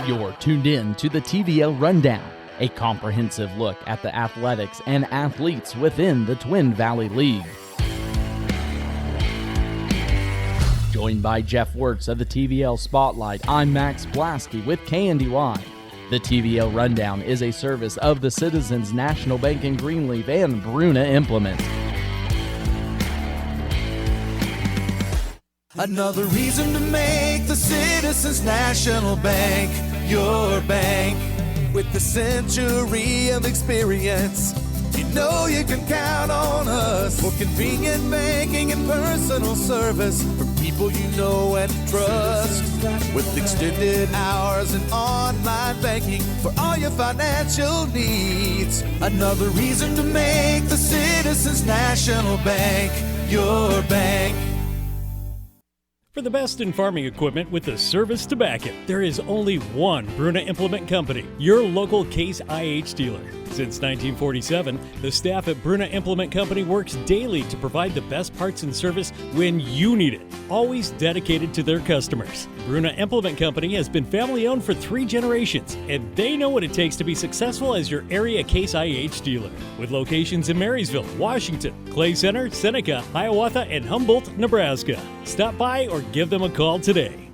You're tuned in to the TVL Rundown, a comprehensive look at the athletics and athletes within the Twin Valley League. Joined by Jeff Wurtz of the TVL Spotlight, I'm Max Blaske with KNDY. The TVL Rundown is a service of the Citizens National Bank in Greenleaf and Bruna Implement. Another reason to make the Citizens National Bank your bank. With the century of experience, you know you can count on us for convenient banking and personal service for people you know and trust. With extended hours and online banking for all your financial needs. Another reason to make the Citizens National Bank your bank. For the best in farming equipment with the service to back it, there is only one Bruna Implement Company, your local Case IH dealer. Since 1947, the staff at Bruna Implement Company works daily to provide the best parts and service when you need it, always dedicated to their customers. Bruna Implement Company has been family-owned for 3 generations, and they know what it takes to be successful as your area Case IH dealer. With locations in Marysville, Washington, Clay Center, Seneca, Hiawatha, and Humboldt, Nebraska. Stop by or give them a call today.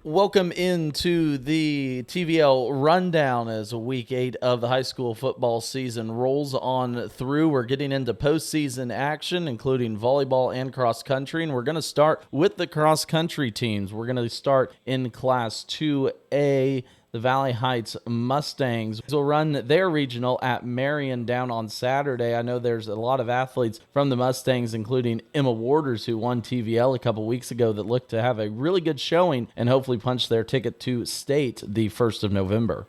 Welcome into the TVL Rundown as Week 8 of the high school football season rolls on through. We're getting into postseason action, including volleyball and cross country, and we're going to start with the cross country teams. We're going to start in Class 2A. The Valley Heights Mustangs will run their regional at Marion down on Saturday. I know there's a lot of athletes from the Mustangs, including Emma Waters, who won TVL a couple weeks ago, that look to have a really good showing and hopefully punch their ticket to state the 1st of November.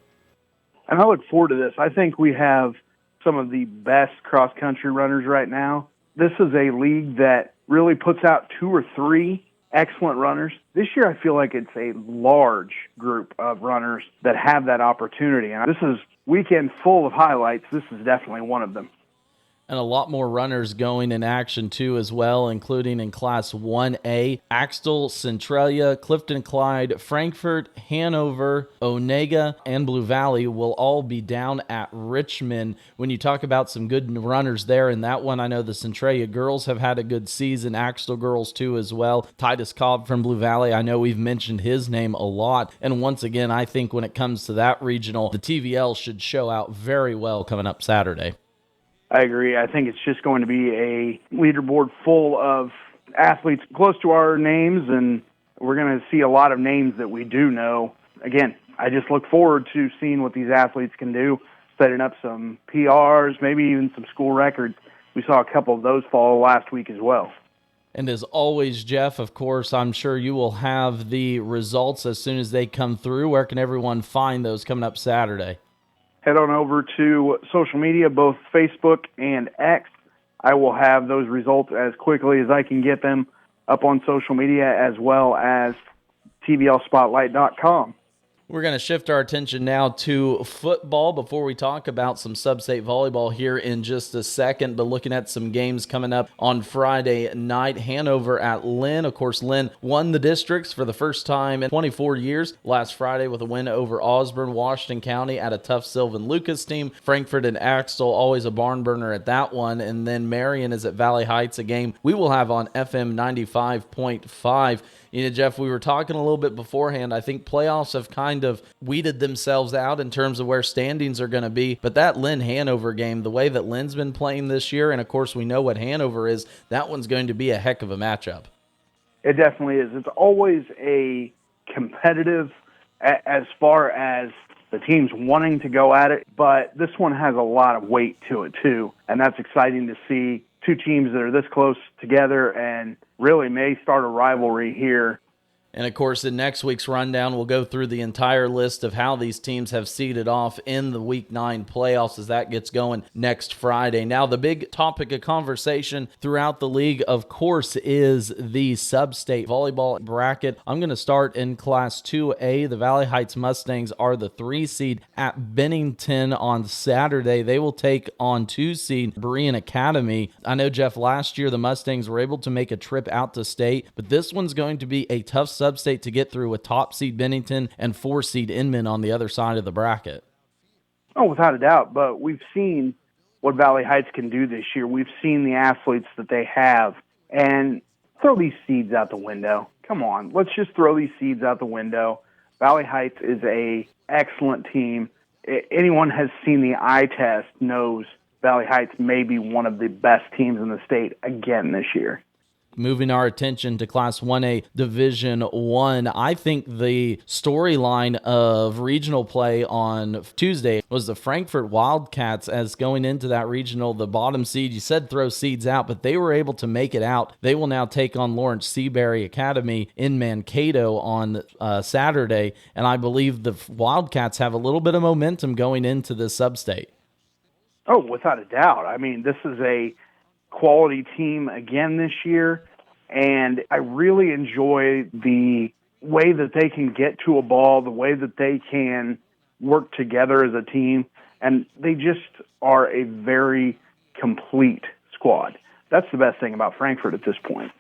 And I look forward to this. I think we have some of the best cross-country runners right now. This is a league that really puts out 2 or 3 excellent runners. This year, I feel like it's a large group of runners that have that opportunity. And this is weekend full of highlights. This is definitely one of them. And a lot more runners going in action, too, as well, including in Class 1A. Axtell, Centralia, Clifton Clyde, Frankfort, Hanover, Onega, and Blue Valley will all be down at Richmond. When you talk about some good runners there in that one, I know the Centralia girls have had a good season. Axtell girls, too, as well. Titus Cobb from Blue Valley, I know we've mentioned his name a lot. And once again, I think when it comes to that regional, the TVL should show out very well coming up Saturday. I agree. I think it's just going to be a leaderboard full of athletes close to our names, and we're going to see a lot of names that we do know. Again, I just look forward to seeing what these athletes can do, setting up some PRs, maybe even some school records. We saw a couple of those fall last week as well. And as always, Jeff, of course, I'm sure you will have the results as soon as they come through. Where can everyone find those coming up Saturday? Head on over to social media, both Facebook and X. I will have those results as quickly as I can get them up on social media, as well as tvlspotlight.com. We're going to shift our attention now to football before we talk about some sub-state volleyball here in just a second, but looking at some games coming up on Friday night. Hanover at Lynn. Of course, Lynn won the districts for the first time in 24 years last Friday with a win over Osborne. Washington County at a tough Sylvan Lucas team. Frankfort and Axtell, always a barn burner at that one. And then Marion is at Valley Heights, a game we will have on FM 95.5. You know, Jeff, we were talking a little bit beforehand. I think playoffs have kind of weeded themselves out in terms of where standings are going to be. But that Lynn-Hanover game, the way that Lynn's been playing this year, and of course we know what Hanover is, that one's going to be a heck of a matchup. It definitely is. It's always a competitive as far as the teams wanting to go at it, but this one has a lot of weight to it too, and that's exciting to see. 2 teams that are this close together and really may start a rivalry here. And, of course, in next week's rundown, we'll go through the entire list of how these teams have seeded off in the Week 9 playoffs as that gets going next Friday. Now, the big topic of conversation throughout the league, of course, is the sub-state volleyball bracket. I'm going to start in Class 2A. The Valley Heights Mustangs are the 3 seed at Bennington on Saturday. They will take on 2 seed Berean Academy. I know, Jeff, last year the Mustangs were able to make a trip out to state, but this one's going to be a tough sub-state to get through with top seed Bennington and 4 seed Inman on the other side of the bracket. Oh, without a doubt. But we've seen what Valley Heights can do this year. We've seen the athletes that they have. And throw these seeds out the window. Come on, let's just throw these seeds out the window. Valley Heights is a excellent team. Anyone has seen the eye test knows Valley Heights may be one of the best teams in the state again this year. Moving our attention to Class 1A Division 1, I think the storyline of regional play on Tuesday was the Frankfort Wildcats. As going into that regional, the bottom seed, you said throw seeds out, but they were able to make it out. They will now take on Lawrence Seabury Academy in Mankato on Saturday, and I believe the Wildcats have a little bit of momentum going into this sub-state. Oh, without a doubt. I mean, this is a quality team again this year, and I really enjoy the way that they can get to a ball, the way that they can work together as a team, and they just are a very complete squad. That's the best thing about Frankfort at this point.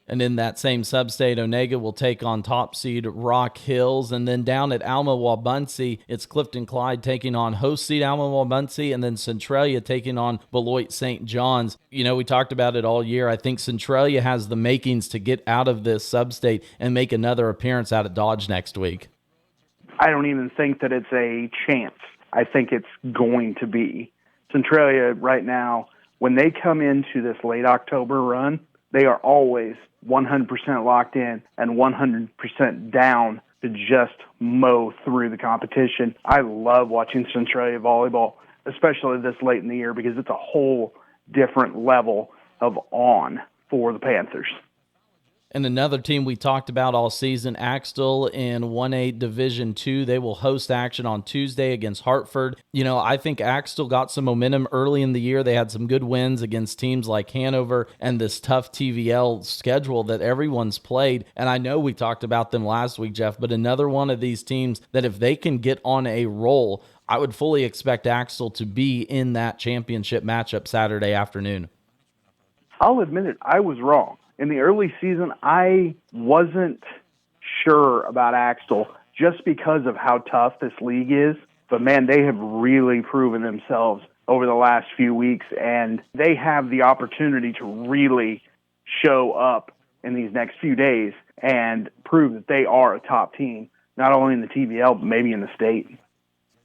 And in that same sub-state, Onega will take on top seed Rock Hills. And then down at Alma-Wabaunsee, it's Clifton Clyde taking on host seed Alma-Wabaunsee, and then Centralia taking on Beloit St. John's. You know, we talked about it all year. I think Centralia has the makings to get out of this sub-state and make another appearance out at Dodge next week. I don't even think that it's a chance. I think it's going to be. Centralia right now, when they come into this late October run, they are always 100% locked in and 100% down to just mow through the competition. I love watching Centralia volleyball, especially this late in the year, because it's a whole different level of on for the Panthers. And another team we talked about all season, Axtell in 1A Division 2. They will host action on Tuesday against Hartford. You know, I think Axtell got some momentum early in the year. They had some good wins against teams like Hanover and this tough TVL schedule that everyone's played. And I know we talked about them last week, Jeff, but another one of these teams that if they can get on a roll, I would fully expect Axtell to be in that championship matchup Saturday afternoon. I'll admit it, I was wrong. In the early season, I wasn't sure about Axtell just because of how tough this league is. But, man, they have really proven themselves over the last few weeks, and they have the opportunity to really show up in these next few days and prove that they are a top team, not only in the TVL, but maybe in the state.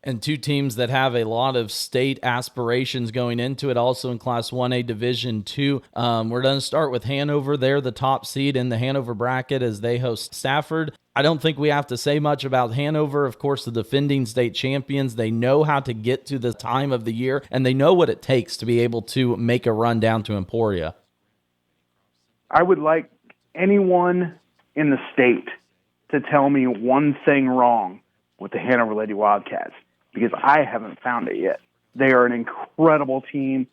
And two teams that have a lot of state aspirations going into it, also in Class 1A Division 2. We're going to start with Hanover. They're the top seed in the Hanover bracket as they host Stafford. I don't think we have to say much about Hanover. Of course, the defending state champions, they know how to get to the time of the year, and they know what it takes to be able to make a run down to Emporia. I would like anyone in the state to tell me one thing wrong with the Hanover Lady Wildcats, because I haven't found it yet. They are an incredible team.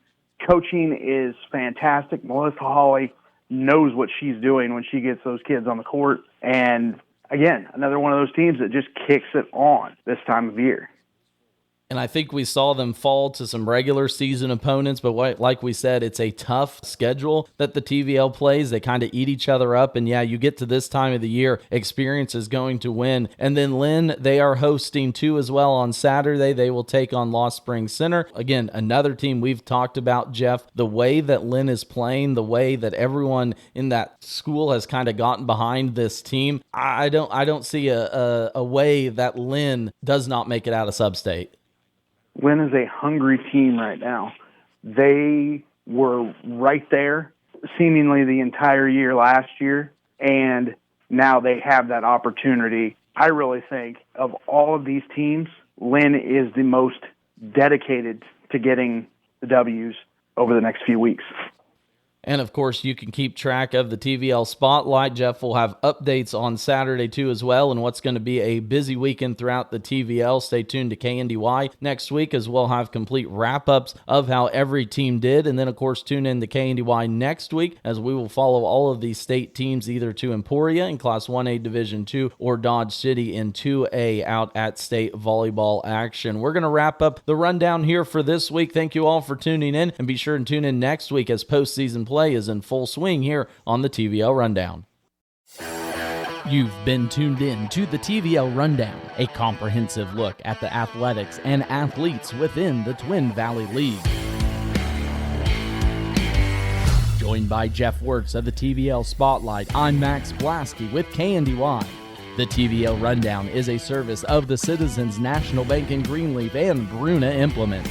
Coaching is fantastic. Melissa Hawley knows what she's doing when she gets those kids on the court. And, again, another one of those teams that just kicks it on this time of year. And I think we saw them fall to some regular season opponents, but like we said, it's a tough schedule that the TVL plays. They kind of eat each other up, and yeah, you get to this time of the year, experience is going to win. And then Lynn, they are hosting too as well on Saturday. They will take on Lost Springs Center. Again, another team we've talked about, Jeff, the way that Lynn is playing, the way that everyone in that school has kind of gotten behind this team. I don't see a way that Lynn does not make it out of sub-state. Lynn is a hungry team right now. They were right there seemingly the entire year last year, and now they have that opportunity. I really think of all of these teams, Lynn is the most dedicated to getting the W's over the next few weeks. And, of course, you can keep track of the TVL Spotlight. Jeff will have updates on Saturday, too, as well, and what's going to be a busy weekend throughout the TVL. Stay tuned to KNDY next week, as we'll have complete wrap-ups of how every team did. And then, of course, tune in to KNDY next week, as we will follow all of these state teams either to Emporia in Class 1A Division 2 or Dodge City in 2A out at state volleyball action. We're going to wrap up the rundown here for this week. Thank you all for tuning in, and be sure to tune in next week as postseason play is in full swing here on the TVL Rundown. You've been tuned in to the TVL Rundown, a comprehensive look at the athletics and athletes within the Twin Valley League. Joined by Jeff Wurtz of the TVL Spotlight, I'm Max Blaske with KNDY. The TVL Rundown is a service of the Citizens National Bank in Greenleaf and Bruna Implement.